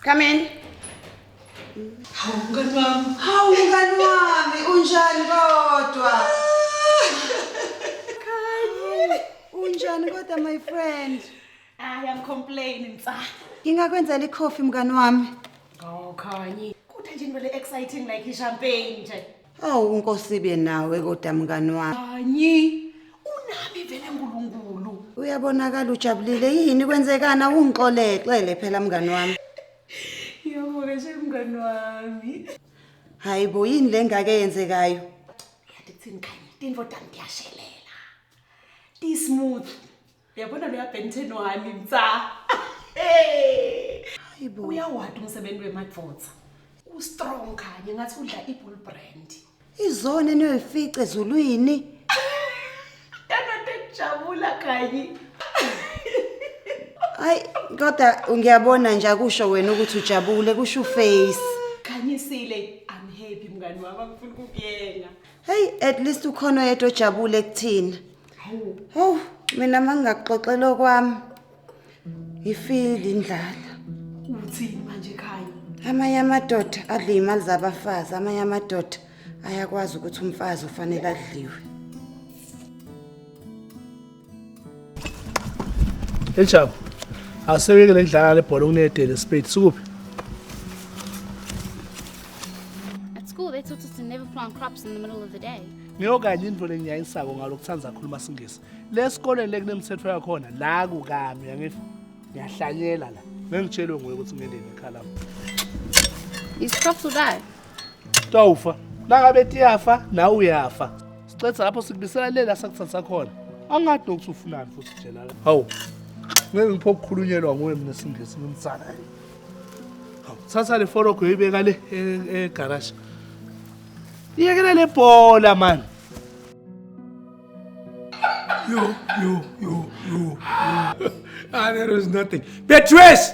Come in. Hawu mngani wami unjani kodwa? Kanye. Unjani kodwa my friend? I am complaining, sir. Ngingakwenzela icoffee mngani wami. Oh, Kanye. Kuthi nje into exciting like champagne nje. Oh, unkosibe nawe kodwa mngani wami. Kanye. Unami vele ngulunkulu. Uyabonakala ujabulile yini kwenzekana ungixolele phela mngani wami. Yabonga nje mngani wami. Hayibo yini lengake yenzekayo? Ngithini Kanye? Tinvo tami tiyashelela. Ti smooth. Uyabona lo yabhenten wami mtsa. Hayibo. Uyawadi umsebenzi wemadvodza. Strong Kanye ngathi udla ibull brand. Izone niyoyifica ezulwini. Jabula Kanye. Hayi kodwa ngiyabona nje akusho wena ukuthi ujabule kusho uface. Khanyisile I'm happy mngani wami angifuni ukuyenga. Hey at least ukhona yedwa ojabule kuthina. Hawu. Oh mina mangingaxoxelo kwami. Ifeel indlala. Uthini manje Kanye? Amanye amadoda adla imali zabafazi, amanye amadoda ayakwazi ukuthi umfazi ufanele adliwe. Thenjiwe, aseweke le ndlala lebhola kunedele spade sikuphi? At school, they taught us to never plant crops in the middle of the day. Ngiyokanye indvo lengiyayisako ngalokuthandza khuluma singisi. Lesikoleni lekunemthetho yakhona la kukami yangithi ngiyahlanyela la. Ngengitshelwe nguye ukuthi ngendeni ekhala. These crops will die. Tawufa. Langabe tiyafa nawe uyafa. Sicetha lapho sikubisela lela sakuthatha khona. Angade ukuthi ufunani futhi njela la. Hawu. Ngeke ngipho ukukhulunyelwa nguwe mina singisi ngimsana. Hawu, thatha le foroko uyibeka le egarage. Iyekela le bhola man. You. There was nothing. Beatrice!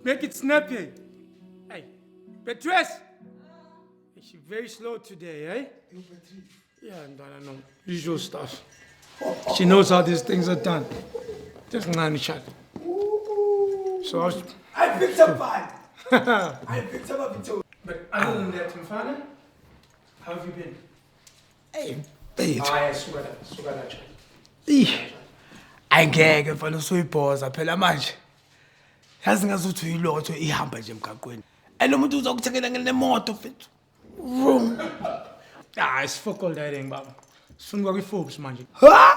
Make it snappy. Hey, Beatrice! She's very slow today, eh? Yeah, no. Usual stuff. She knows how these things are done. Just none shot. So I picked up one. I picked up a bit. But other than that, Mfana, how have you been? Hey. I swear that. Angeke mfana usuyibhoza phela manje. Yazi ngazuthi uyilotho ihamba nje emgaqweni. Lo muntu uzokuthekela ngemoto mfethu. Vroom. It's fuck all that thing, baba. Sifuna kwi-Forbes manje. Ha?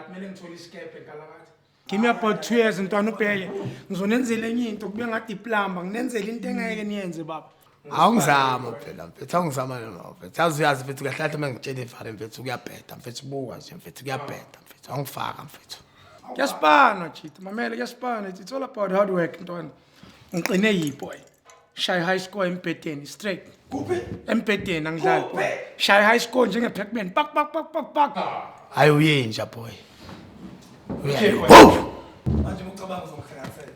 Kumele ngithole isikepe kalakathi. Give me about 2 years ntwana ubheke. Ngizonenzela enye into kube ngathi iplamba, nginenzele into engeke niyenze baba. Awungizama phela mfethu, awungizama noma mfethu. Uyazi mfethu kahle kahle mangitshela ivare mfethu kuyabheda mfethu buka nje mfethu kuyabheda mfethu. Awungifaka mfethu. Kuyasipana chita, mamela kuyasipana. It's all about hard work ntwana. Ngiqine yiboy. Shy high score empeteni straight. Kuphi? Empeteni angidlali boy. Shy high score njenge Pac-Man. Pak. Hayi uyenja boy. Manje ucabanga uzongihlanganisela.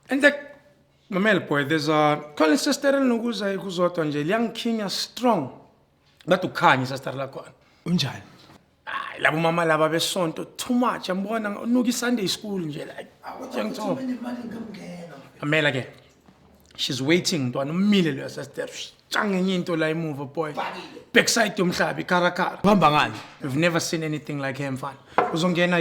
And like mamela boy, there's a calling sister elinokuza ikuzodwa nje liyangikhinya strong. Ngathi ukhanya sister lakho. Unjani? Hayi labo mama laba besonto too much yambona unuka Sunday school nje like. Awuthengithoba. Mamela ke. She's waiting ntwana umile lo sister. Changenye into la emuva boy. Backside yomhlaba ikarakara. Uhamba ngani? We've never seen anything like him mfana. Uzongena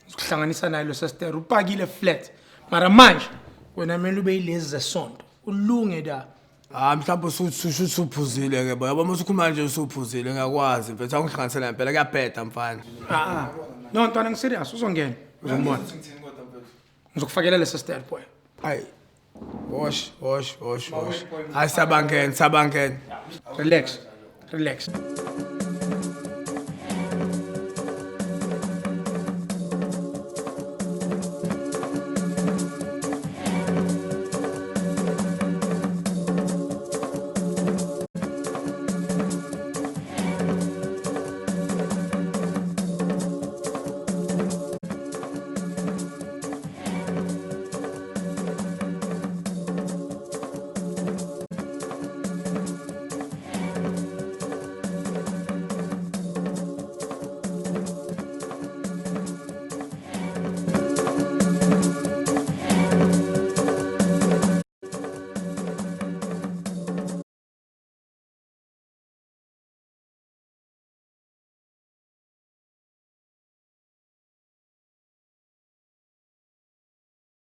ukuhlanganisa naye lo sister upakile flat. Mara manje wena mele ube yilezi zesonto. Ulunge da. Mhlawumbe usuphuzile ke boy. Yabo mase ukhuluma nje usuphuzile ngakwazi mfethu awungihlanganisela impela kuyabheda mfana. No ntwana ngiserious uzongena. Uzongibona. Ngizokufakela le sister boy. Hayi. Wash. Hayi sabangena. Relax.